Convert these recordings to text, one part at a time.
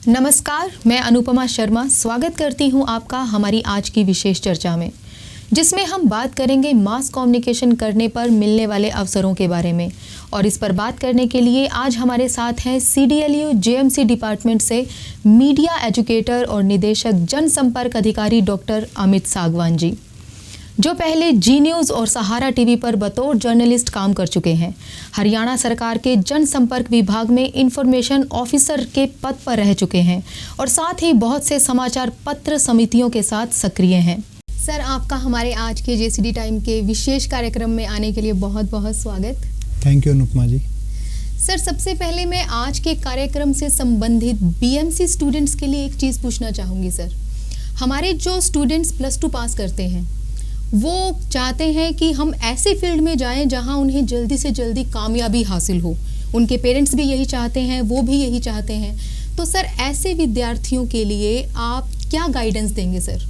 नमस्कार, मैं अनुपमा शर्मा स्वागत करती हूं आपका हमारी आज की विशेष चर्चा में, जिसमें हम बात करेंगे मास कम्युनिकेशन करने पर मिलने वाले अवसरों के बारे में। और इस पर बात करने के लिए आज हमारे साथ हैं CDLU JMC डिपार्टमेंट से मीडिया एजुकेटर और निदेशक जनसंपर्क अधिकारी डॉक्टर अमित सागवान जी, जो पहले जी न्यूज़ और सहारा टीवी पर बतौर जर्नलिस्ट काम कर चुके हैं। हरियाणा सरकार के जनसंपर्क विभाग में इंफॉर्मेशन ऑफिसर के पद पर रह चुके हैं और साथ ही बहुत से समाचार पत्र समितियों के साथ सक्रिय हैं। सर, आपका हमारे आज के JCD टाइम के विशेष कार्यक्रम में आने के लिए बहुत बहुत स्वागत। Thank you Anupama ji. Sir, सबसे पहले मैं आज के कार्यक्रम से संबंधित BMC स्टूडेंट्स के लिए एक चीज़ पूछना चाहूँगी। सर, हमारे जो स्टूडेंट्स +2 पास करते हैं वो चाहते हैं कि हम ऐसे फील्ड में जाएं जहां उन्हें जल्दी से जल्दी कामयाबी हासिल हो। उनके पेरेंट्स भी यही चाहते हैं, वो भी यही चाहते हैं। तो सर, ऐसे विद्यार्थियों के लिए आप क्या गाइडेंस देंगे सर?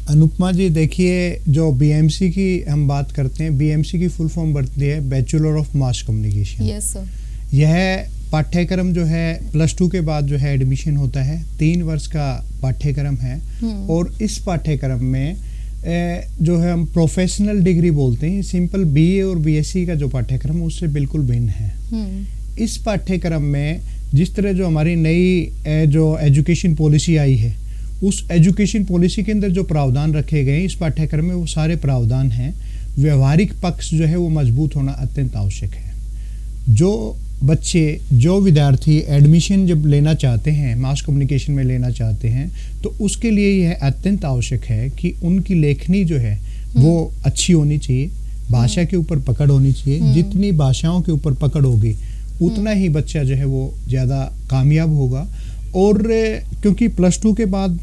अनुपमा जी, देखिए, जो BMC की हम बात करते हैं, BMC की फुल फॉर्म बनती है bachelor of mass communication. Yes sir. यह पाठ्यक्रम जो है +2 के बाद जो है एडमिशन होता है, 3 वर्ष का पाठ्यक्रम है। और इस पाठ्यक्रम में जो है हम प्रोफेशनल डिग्री बोलते हैं, सिंपल BA और BSc का जो पाठ्यक्रम है उससे बिल्कुल भिन्न है। इस पाठ्यक्रम में जिस तरह जो हमारी नई जो एजुकेशन पॉलिसी आई है, उस एजुकेशन पॉलिसी के अंदर जो प्रावधान रखे गए हैं इस पाठ्यक्रम में, वो सारे प्रावधान हैं। व्यवहारिक पक्ष जो है वो मजबूत होना अत्यंत आवश्यक है। जो बच्चे, जो विद्यार्थी एडमिशन जब लेना चाहते हैं, मास कम्युनिकेशन में लेना चाहते हैं, तो उसके लिए यह अत्यंत आवश्यक है कि उनकी लेखनी जो है वो अच्छी होनी चाहिए, भाषा के ऊपर पकड़ होनी चाहिए। जितनी भाषाओं के ऊपर पकड़ होगी उतना ही बच्चा जो है वो ज़्यादा कामयाब होगा। और क्योंकि +2 के बाद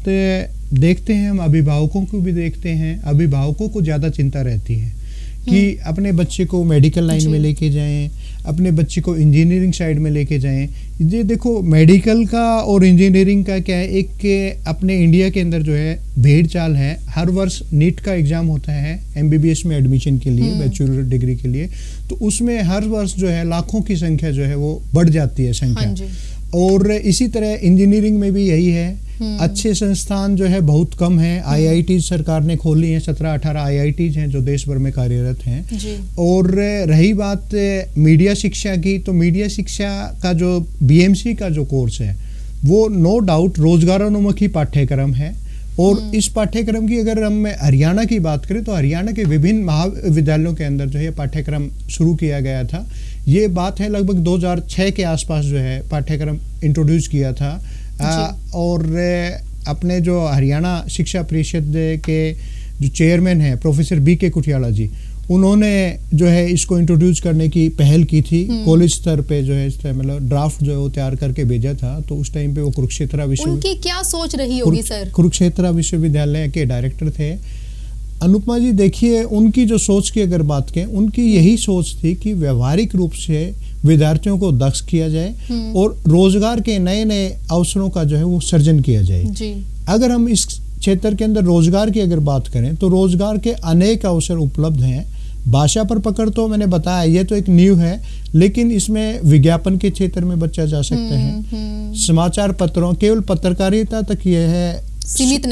देखते हैं, हम अभिभावकों को भी देखते हैं, अभिभावकों को ज़्यादा चिंता रहती है कि अपने बच्चे को मेडिकल लाइन में लेके जाएं, अपने बच्चे को इंजीनियरिंग साइड में लेके जाएं। ये देखो, मेडिकल का और इंजीनियरिंग का क्या है, एक अपने इंडिया के अंदर जो है भेड़ चाल है। हर वर्ष नीट का एग्ज़ाम होता है MBBS में एडमिशन के लिए, बैचलर डिग्री के लिए, तो उसमें हर वर्ष जो है लाखों की संख्या जो है वो बढ़ जाती है संख्या। और इसी तरह इंजीनियरिंग में भी यही है। अच्छे संस्थान जो है बहुत कम है। IIT सरकार ने खोली हैं, 17-18 IITs हैं जो देश भर में कार्यरत हैं। और रही बात मीडिया शिक्षा की, तो मीडिया शिक्षा का जो BMC का जो कोर्स है वो नो डाउट रोजगारोन्मुखी पाठ्यक्रम है। और इस पाठ्यक्रम की अगर हम हरियाणा की बात करें तो हरियाणा के विभिन्न महाविद्यालयों के अंदर जो है पाठ्यक्रम शुरू किया गया था। ये बात है लगभग 2006 के आसपास जो है पाठ्यक्रम इंट्रोड्यूस किया था। और अपने जो हरियाणा शिक्षा परिषद के जो चेयरमैन हैं प्रोफेसर BK कुटियाला जी, उन्होंने जो है इसको इंट्रोड्यूस करने की पहल की थी। कॉलेज स्तर पे जो है इस टाइम मतलब ड्राफ्ट जो है वो तैयार करके भेजा था। तो उस टाइम पे वो कुरुक्षेत्र उनकी क्या सोच रही होगी सर? कुरुक्षेत्र विश्वविद्यालय के डायरेक्टर थे। अनुपमा जी, देखिए, उनकी जो सोच की अगर बात करें, उनकी यही सोच थी कि व्यवहारिक रूप से विद्यार्थियों को दक्ष किया जाए और रोजगार के नए नए अवसरों का जो है वो सर्जन किया जाए जी। अगर हम इस क्षेत्र के अंदर रोजगार की अगर बात करें तो रोजगार के अनेक अवसर उपलब्ध हैं। भाषा पर पकड़ तो मैंने बताया, ये तो एक न्यू है, लेकिन इसमें विज्ञापन के क्षेत्र में बच्चा जा सकता है। समाचार पत्रों, केवल पत्रकारिता तक ये है सीमित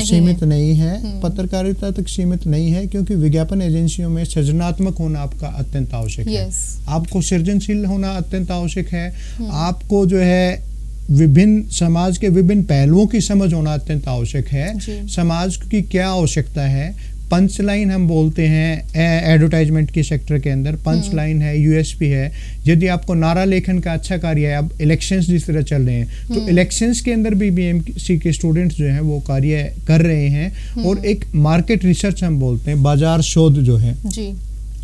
नहीं है। पत्रकारिता तक सीमित नहीं है, क्योंकि विज्ञापन एजेंसियों में सृजनात्मक होना आपका अत्यंत आवश्यक है। आपको सृजनशील होना अत्यंत आवश्यक है। आपको जो है विभिन्न समाज के विभिन्न पहलुओं की समझ होना अत्यंत आवश्यक है। समाज की क्या आवश्यकता है, पंच लाइन हम बोलते हैं एडवर्टाइजमेंट के सेक्टर के अंदर, पंच लाइन है, USP है। यदि आपको नारा लेखन का अच्छा कार्य है, अब इलेक्शंस जिस तरह चल रहे हैं तो इलेक्शंस के अंदर भी BMC के स्टूडेंट्स जो हैं वो कार्य कर रहे हैं। और एक मार्केट रिसर्च हम बोलते हैं, बाजार शोध जो है जी,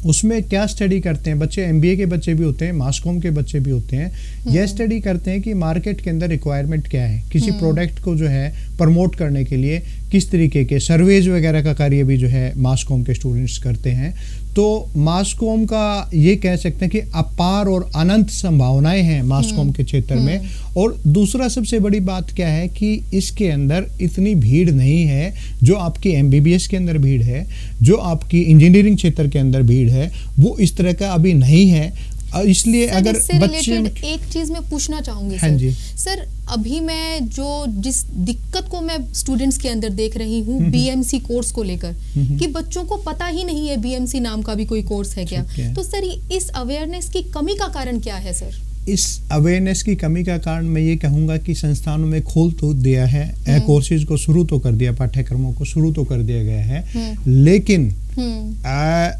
उसमें क्या स्टडी करते हैं बच्चे, MBA के बच्चे भी होते हैं, मास कॉम के बच्चे भी होते हैं। यह स्टडी करते हैं कि मार्केट के अंदर रिक्वायरमेंट क्या है, किसी प्रोडक्ट को जो है प्रमोट करने के लिए किस तरीके के सर्वेज वगैरह का कार्य भी जो है मास कॉम के स्टूडेंट्स करते हैं। तो मास कॉम का ये कह सकते हैं कि अपार और अनंत संभावनाएं हैं मास कॉम के क्षेत्र में। और दूसरा सबसे बड़ी बात क्या है कि इसके अंदर इतनी भीड़ नहीं है जो आपकी MBBS के अंदर भीड़ है, जो आपकी इंजीनियरिंग क्षेत्र के अंदर भीड़ है, वो इस तरह का अभी नहीं है। इसलिए सर, अगर इससे बच्चे रिलेटेड एक चीज मैं पूछना चाहूंगी हाँ जी सर, अभी मैं जिस दिक्कत को मैं स्टूडेंट्स के अंदर देख रही हूँ बीएमसी कोर्स को लेकर कि बच्चों को पता ही नहीं है बीएमसी नाम का भी कोई कोर्स है क्या, तो सर इस अवेयरनेस की कमी का कारण क्या है सर? इस अवेयरनेस की कमी का कारण मैं ये कहूँगा कि संस्थानों में खोल तो दिया है, कोर्सेज को शुरू तो कर दिया, पाठ्यक्रमों को शुरू तो कर दिया गया है, लेकिन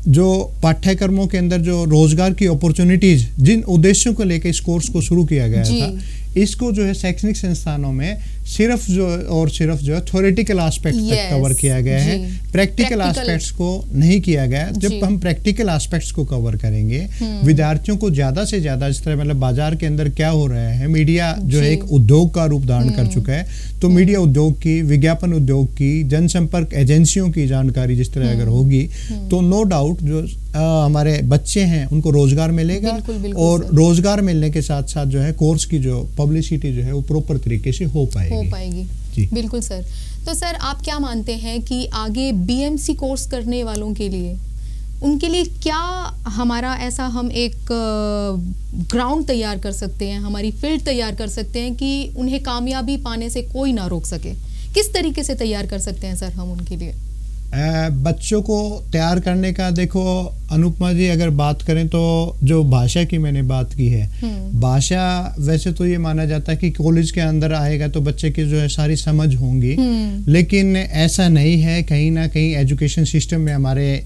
जो पाठ्यक्रमों के अंदर जो रोजगार की अपॉर्चुनिटीज जिन उद्देश्यों को लेकर इस कोर्स को शुरू किया गया था, इसको जो है शैक्षणिक संस्थानों में सिर्फ जो है थ्योरेटिकल एस्पेक्ट तक कवर किया गया है, प्रैक्टिकल एस्पेक्ट्स को नहीं किया गया। जब हम प्रैक्टिकल एस्पेक्ट्स को कवर करेंगे, विद्यार्थियों को ज्यादा से ज्यादा इस तरह मतलब बाजार के अंदर क्या हो रहा है, मीडिया जो है एक उद्योग का रूप धारण कर चुका है, तो मीडिया उद्योग की, विज्ञापन उद्योग की, जनसंपर्क एजेंसियों की जानकारी जिस तरह अगर होगी तो नो डाउट जो हमारे बच्चे हैं उनको रोजगार मिलेगा, और रोजगार मिलने के साथ साथ जो है कोर्स की जो पब्लिसिटी जो है वो प्रॉपर तरीके से हो पाएगी। जी बिल्कुल सर। तो सर आप क्या मानते हैं कि आगे बीएमसी कोर्स करने वालों के लिए उनके लिए क्या हमारा ऐसा हम एक ग्राउंड तैयार कर सकते हैं, हमारी फील्ड तैयार कर सकते हैं कि उन्हें कामयाबी पाने से कोई ना रोक सके? किस तरीके से तैयार कर सकते हैं सर हम उनके लिए? बच्चों को तैयार करने का देखो अनुपमा जी, अगर बात करें तो जो भाषा की मैंने बात की है, भाषा वैसे तो ये माना जाता है कि कॉलेज के अंदर आएगा तो बच्चे की जो है सारी समझ होंगी, लेकिन ऐसा नहीं है। कहीं ना कहीं एजुकेशन सिस्टम में हमारे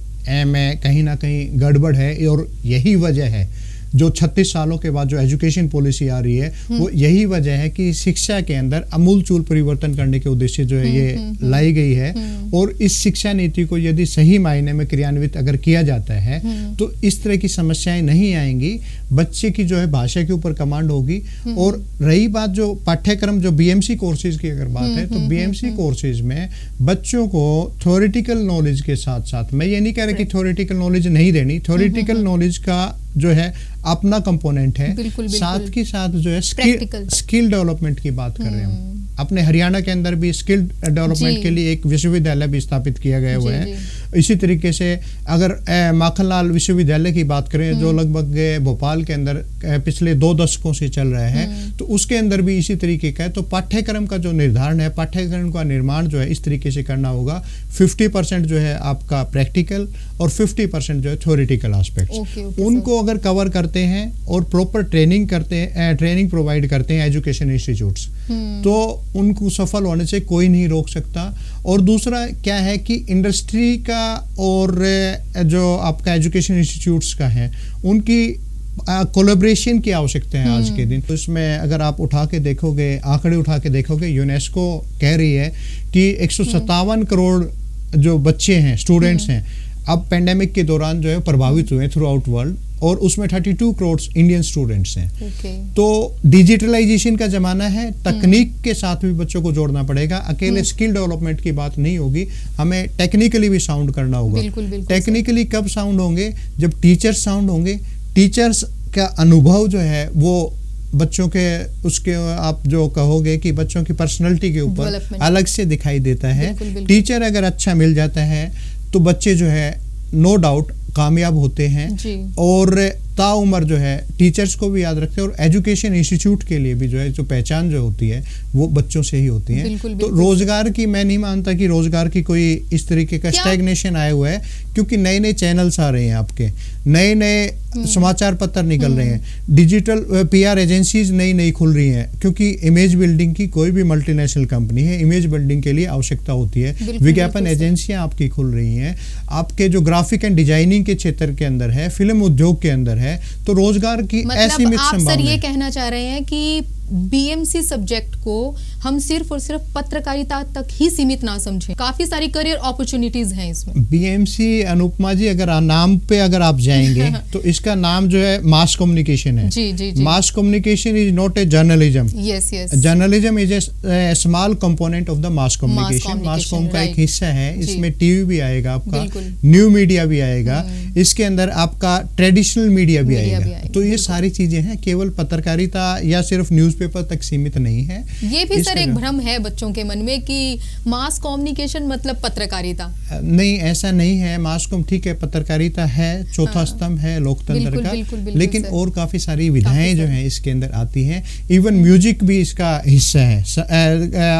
में कहीं ना कहीं गड़बड़ है, और यही वजह है जो 36 सालों के बाद जो एजुकेशन पॉलिसी आ रही है वो यही वजह है कि शिक्षा के अंदर अमूलचूल परिवर्तन करने के उद्देश्य जो है ये लाई गई है, और इस शिक्षा नीति को यदि सही मायने में क्रियान्वित अगर किया जाता है तो इस तरह की समस्याएं नहीं आएंगी, बच्चे की जो है भाषा के ऊपर कमांड होगी। और रही बात जो पाठ्यक्रम जो बीएमसी कोर्सेज की अगर बात है, तो बीएमसी कोर्सेज में बच्चों को थ्योरेटिकल नॉलेज के साथ साथ, मैं ये नहीं कह रहा कि थ्योरेटिकल नॉलेज नहीं देनी, थ्योरेटिकल नॉलेज का जो है अपना कंपोनेंट है, साथ के साथ जो है स्किल डेवलपमेंट की बात कर रहे हैं। अपने हरियाणा के अंदर भी स्किल डेवलपमेंट के लिए एक विश्वविद्यालय भी स्थापित किया गया हुआ है। इसी तरीके से अगर माखनलाल विश्वविद्यालय की बात करें जो लगभग भोपाल के अंदर पिछले 2 दशकों से चल रहा है, तो उसके अंदर भी इसी तरीके का है। तो पाठ्यक्रम का जो निर्धारण है, पाठ्यक्रम का निर्माण जो है इस तरीके से करना होगा, 50% जो है आपका प्रैक्टिकल और 50% जो है थ्योरेटिकल एस्पेक्ट्स, उनको अगर कवर करते हैं और प्रॉपर ट्रेनिंग करते हैं, ट्रेनिंग प्रोवाइड करते हैं एजुकेशन इंस्टीट्यूट्स, तो उनको सफल होने से कोई नहीं रोक सकता। और दूसरा क्या है कि इंडस्ट्री का और जो आपका एजुकेशन इंस्टीट्यूट्स का है उनकी कोलैबोरेशन की आवश्यकता है आज के दिन। तो इसमें अगर आप उठा के देखोगे, आंकड़े उठा के देखोगे, यूनेस्को कह रही है कि 157 करोड़ जो बच्चे हैं, स्टूडेंट्स हैं, अब पेंडेमिक के दौरान जो है प्रभावित हुए थ्रू आउट वर्ल्ड, और उसमें 32 करोड़ इंडियन स्टूडेंट्स हैं। तो डिजिटलाइजेशन का जमाना है, तकनीक के साथ भी बच्चों को जोड़ना पड़ेगा। अकेले स्किल डेवलपमेंट की बात नहीं होगी, हमें टेक्निकली भी साउंड करना होगा। टेक्निकली कब साउंड होंगे? जब टीचर्स साउंड होंगे। टीचर्स का अनुभव जो है वो बच्चों के उसके आप जो कहोगे कि बच्चों की पर्सनैलिटी के ऊपर अलग से दिखाई देता है। टीचर अगर अच्छा मिल जाता है तो बच्चे जो है नो डाउट कामयाब होते हैं, और ताउम्र जो है टीचर्स को भी याद रखते हैं, और एजुकेशन इंस्टीट्यूट के लिए भी जो है जो पहचान जो होती है वो बच्चों से ही होती है। तो रोजगार की मैं नहीं मानता कि रोजगार की कोई इस तरीके का स्टैग्नेशन आया हुआ है, क्योंकि नए नए चैनल्स आ रहे हैं, आपके नए नए समाचार पत्र निकल रहे हैं, डिजिटल पीआर एजेंसीज नई नई खुल रही हैं, क्योंकि इमेज बिल्डिंग की कोई भी मल्टीनेशनल कंपनी है, इमेज बिल्डिंग के लिए आवश्यकता होती है। विज्ञापन एजेंसियां आपकी खुल रही हैं, आपके जो ग्राफिक एंड डिजाइनिंग के क्षेत्र के अंदर है, फिल्म उद्योग के अंदर है, तो रोजगार की ऐसी मित संभावना। आप सर ये कहना चाह रहे हैं कि बीएमसी सब्जेक्ट को हम सिर्फ और सिर्फ पत्रकारिता तक ही सीमित ना समझें, काफी सारी करियर अपॉर्चुनिटीज हैं इसमें। बीएमसी अनुपमा जी अगर नाम पे अगर आप जाएंगे तो इसका नाम जो है मास कम्युनिकेशन है। जी। Mass communication is not a journalism. Yes. Journalism is a small component of the mass communication. Mass com का एक हिस्सा है, इसमें टीवी भी आएगा, आपका न्यू मीडिया भी आएगा, इसके अंदर आपका ट्रेडिशनल मीडिया भी आएगा। तो ये सारी चीजें हैं, केवल पत्रकारिता या सिर्फ न्यूज न्यूज़पेपर तक सीमित नहीं है। ये भी सर एक भ्रम है बच्चों के मन में कि मास कम्युनिकेशन मतलब पत्रकारिता। नहीं, ऐसा नहीं है। मास कॉम ठीक है, पत्रकारिता है, चौथा स्तंभ है लोकतंत्र का, लेकिन और काफी सारी विधाएं जो हैं इसके अंदर आती हैं। इवन म्यूजिक भी इसका हिस्सा है।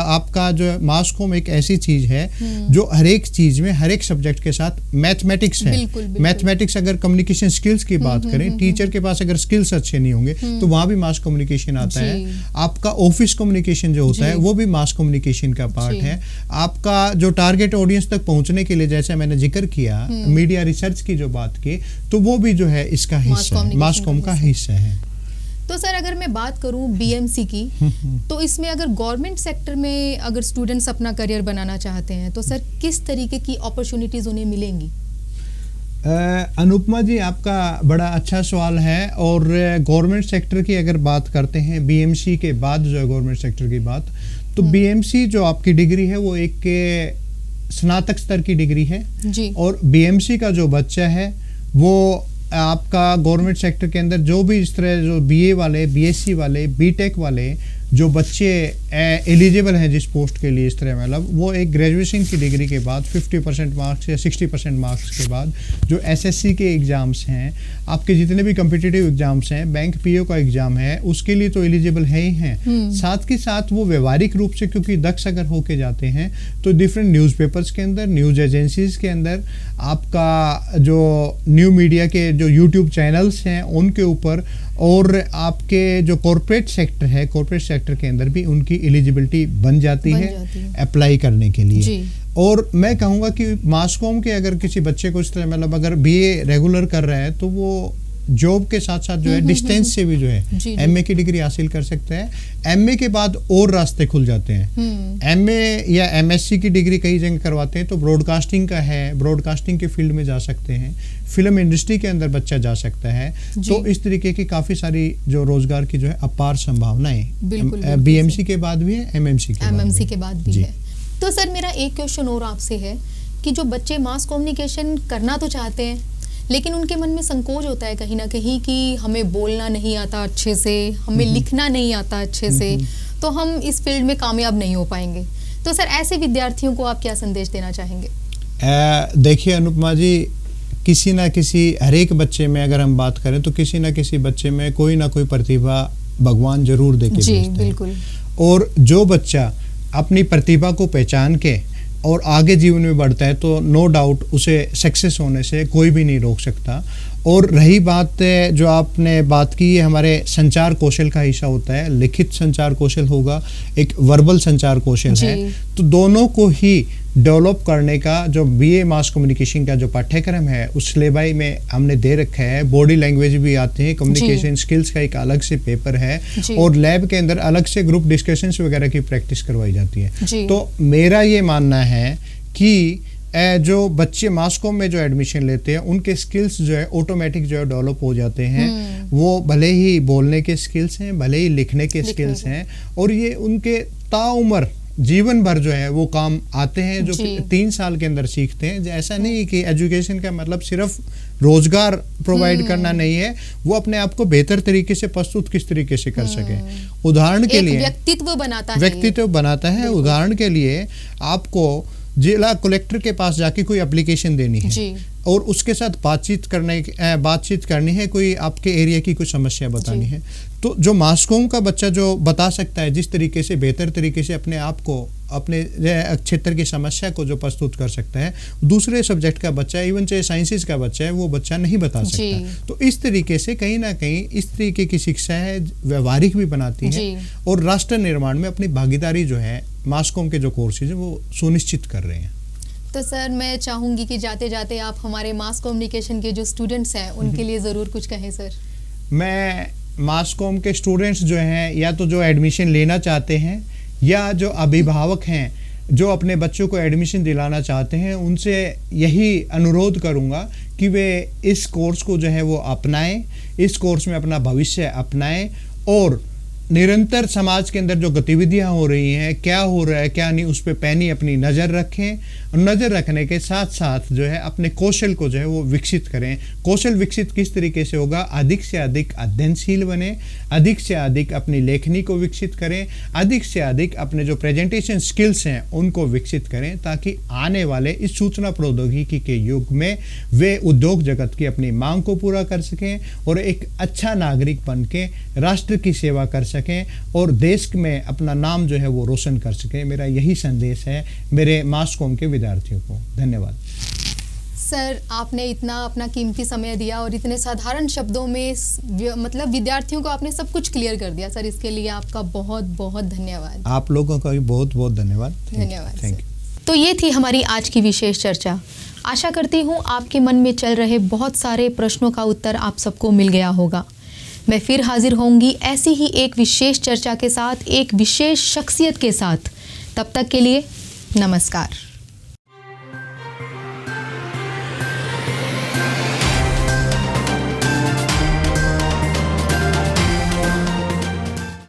आपका जो मास कॉम एक ऐसी चीज है जो हर एक चीज में, हर एक सब्जेक्ट के साथ, मैथमेटिक्स है। मैथमेटिक्स अगर कम्युनिकेशन स्किल्स की बात करें, टीचर के पास अगर स्किल्स अच्छे नहीं होंगे तो वहां भी मास कम्युनिकेशन आता है। आपका ऑफिस कम्युनिकेशन जो होता है वो भी मास कम्युनिकेशन का पार्ट है। आपका जो टारगेट ऑडियंस तक पहुंचने के लिए, जैसे मैंने जिक्र किया मीडिया रिसर्च की जो बात की, तो वो भी जो है इसका हिस्सा है, मास कॉम का हिस्सा है। तो सर अगर मैं बात करूं बीएमसी की, तो इसमें अगर गवर्नमेंट सेक्टर में अगर स्टूडेंट्स अपना करियर बनाना चाहते हैं तो सर किस तरीके की अपॉर्चुनिटीज उन्हें मिलेंगी? अनुपमा जी, आपका बड़ा अच्छा सवाल है। और गवर्नमेंट सेक्टर की अगर बात करते हैं, बीएमसी के बाद जो है गवर्नमेंट सेक्टर की बात, तो बीएमसी जो आपकी डिग्री है वो एक स्नातक स्तर की डिग्री है जी। और बीएमसी का जो बच्चा है वो आपका गवर्नमेंट सेक्टर के अंदर जो भी इस तरह जो बीए वाले, बीएससी वाले, बीटेक वाले जो बच्चे एलिजिबल हैं जिस पोस्ट के लिए, इस तरह मतलब वो एक ग्रेजुएशन की डिग्री के बाद 50% मार्क्स या 60% मार्क्स के बाद जो एसएससी के एग्ज़ाम्स हैं, आपके जितने भी कम्पिटिटिव एग्ज़ाम्स हैं, बैंक पीओ का एग्ज़ाम है, उसके लिए तो एलिजिबल है ही हैं। साथ के साथ वो व्यवहारिक रूप से क्योंकि दक्ष अगर होके जाते हैं तो डिफरेंट न्यूज़पेपर्स के अंदर, न्यूज़ एजेंसीज के अंदर, आपका जो न्यू मीडिया के जो यूट्यूब चैनल्स हैं उनके ऊपर, और आपके जो कॉर्पोरेट सेक्टर है, कॉर्पोरेट सेक्टर के अंदर भी उनकी एलिजिबिलिटी बन जाती है अप्लाई करने के लिए जी। और मैं कहूँगा कि मास कॉम के अगर किसी बच्चे को इस तरह मतलब अगर बीए रेगुलर कर रहा है तो वो जॉब के साथ साथ जो है डिस्टेंस से भी जो है एमए की डिग्री हासिल कर सकता है। एमए के बाद और रास्ते खुल जाते हैं। एमए या एमएससी की डिग्री कई जगह करवाते हैं तो ब्रॉडकास्टिंग का है, ब्रॉडकास्टिंग के फील्ड में जा सकते हैं, फिल्म इंडस्ट्री के अंदर बच्चा जा सकता है। तो इस तरीके की काफ़ी सारी जो रोजगार की जो है अपार संभावनाएं बीएमसी के बाद भी है, एमएमसी के बाद भी है। तो सर मेरा एक क्वेश्चन और आपसे है कि जो बच्चे मास कम्युनिकेशन करना तो चाहते हैं लेकिन उनके मन में संकोच होता है कहीं ना कहीं कि हमें बोलना नहीं आता अच्छे से, हमें लिखना नहीं आता अच्छे से, तो हम इस फील्ड में कामयाब नहीं हो पाएंगे। तो सर ऐसे विद्यार्थियों को आप क्या संदेश देना चाहेंगे? देखिए अनुपमा जी, किसी ना किसी हर एक बच्चे में अगर हम बात करें तो किसी ना किसी बच्चे में कोई ना कोई प्रतिभा भगवान जरूर देके भेजते हैं। और जो बच्चा अपनी प्रतिभा को पहचान के और आगे जीवन में बढ़ता है तो नो डाउट उसे सक्सेस होने से कोई भी नहीं रोक सकता। और रही बात जो आपने बात की, है हमारे संचार कौशल का हिस्सा होता है, लिखित संचार कौशल होगा, एक वर्बल संचार कौशल है, तो दोनों को ही डेवलप करने का जो बीए मास कम्युनिकेशन का जो पाठ्यक्रम है उस सिलेबस में हमने दे रखा है। बॉडी लैंग्वेज भी आते हैं, कम्युनिकेशन स्किल्स का एक अलग से पेपर है और लैब के अंदर अलग से ग्रुप डिस्कशंस वगैरह की प्रैक्टिस करवाई जाती है। तो मेरा ये मानना है कि जो बच्चे मास कॉम में जो एडमिशन लेते हैं उनके स्किल्स जो है ऑटोमेटिक जो है डेवलप हो जाते हैं। वो भले ही बोलने के स्किल्स हैं, भले ही लिखने के स्किल्स हैं, और ये उनके ताउम्र जीवन भर जो है वो काम आते हैं, जो 3 साल के अंदर सीखते हैं। ऐसा नहीं है कि एजुकेशन का मतलब सिर्फ रोजगार प्रोवाइड करना नहीं है, वो अपने आप को बेहतर तरीके से प्रस्तुत किस तरीके से कर सके। उदाहरण के लिए व्यक्तित्व बनाता है। उदाहरण के लिए आपको जिला कलेक्टर के पास जाके कोई एप्लीकेशन देनी है और उसके साथ बातचीत करनी है, कोई आपके एरिया की कोई समस्या बतानी है, तो जो मास कॉम का बच्चा जो बता सकता है जिस तरीके से बेहतर तरीके से अपने आप को, अपने क्षेत्र की समस्या को जो प्रस्तुत कर सकता है, दूसरे सब्जेक्ट का बच्चा, इवन चाहे साइंसेज का बच्चा है, वो बच्चा नहीं बता सकता। तो इस तरीके से कहीं ना कहीं इस तरीके की शिक्षा है व्यवहारिक भी बनाती है और राष्ट्र निर्माण में अपनी भागीदारी जो है मास कॉम के जो कोर्सेज है वो सुनिश्चित कर रहे हैं। तो सर मैं चाहूंगी कि जाते जाते आप हमारे मास कम्युनिकेशन के जो स्टूडेंट्स हैं उनके लिए ज़रूर कुछ कहें। सर मैं मास कॉम के स्टूडेंट्स जो हैं, या तो जो एडमिशन लेना चाहते हैं या जो अभिभावक हैं जो अपने बच्चों को एडमिशन दिलाना चाहते हैं, उनसे यही अनुरोध करूंगा कि वे इस कोर्स को जो है वो अपनाएं, इस कोर्स में अपना भविष्य अपनाएं और निरंतर समाज के अंदर जो गतिविधियां हो रही हैं, क्या हो रहा है क्या नहीं, उस पर पैनी अपनी नज़र रखें और नज़र रखने के साथ साथ जो है अपने कौशल को जो है वो विकसित करें। कौशल विकसित किस तरीके से होगा? अधिक से अधिक अध्ययनशील बने, अधिक से अधिक अपनी लेखनी को विकसित करें, अधिक से अधिक अपने जो प्रेजेंटेशन स्किल्स हैं उनको विकसित करें, ताकि आने वाले इस सूचना प्रौद्योगिकी के युग में वे उद्योग जगत की अपनी मांग को पूरा कर सकें और एक अच्छा नागरिक बन के राष्ट्र की सेवा कर सकें और देश में अपना नाम जो है वो रोशन कर सकें। मेरा यही संदेश है मेरे मास कॉम के विद्यार्थियों को। धन्यवाद सर, आपने इतना अपना कीमती समय दिया और इतने साधारण शब्दों में मतलब विद्यार्थियों को आपने सब कुछ क्लियर कर दिया। सर, इसके लिए आपका बहुत बहुत धन्यवाद। आप लोगों का भी बहुत बहुत धन्यवाद। धन्यवाद। Thank you. तो ये थी हमारी आज की विशेष चर्चा। आशा करती हूँ आपके मन में चल रहे बहुत सारे प्रश्नों का उत्तर आप सबको मिल गया होगा। मैं फिर हाजिर होंगी ऐसी ही एक विशेष चर्चा के साथ, एक विशेष शख्सियत के साथ। तब तक के लिए नमस्कार।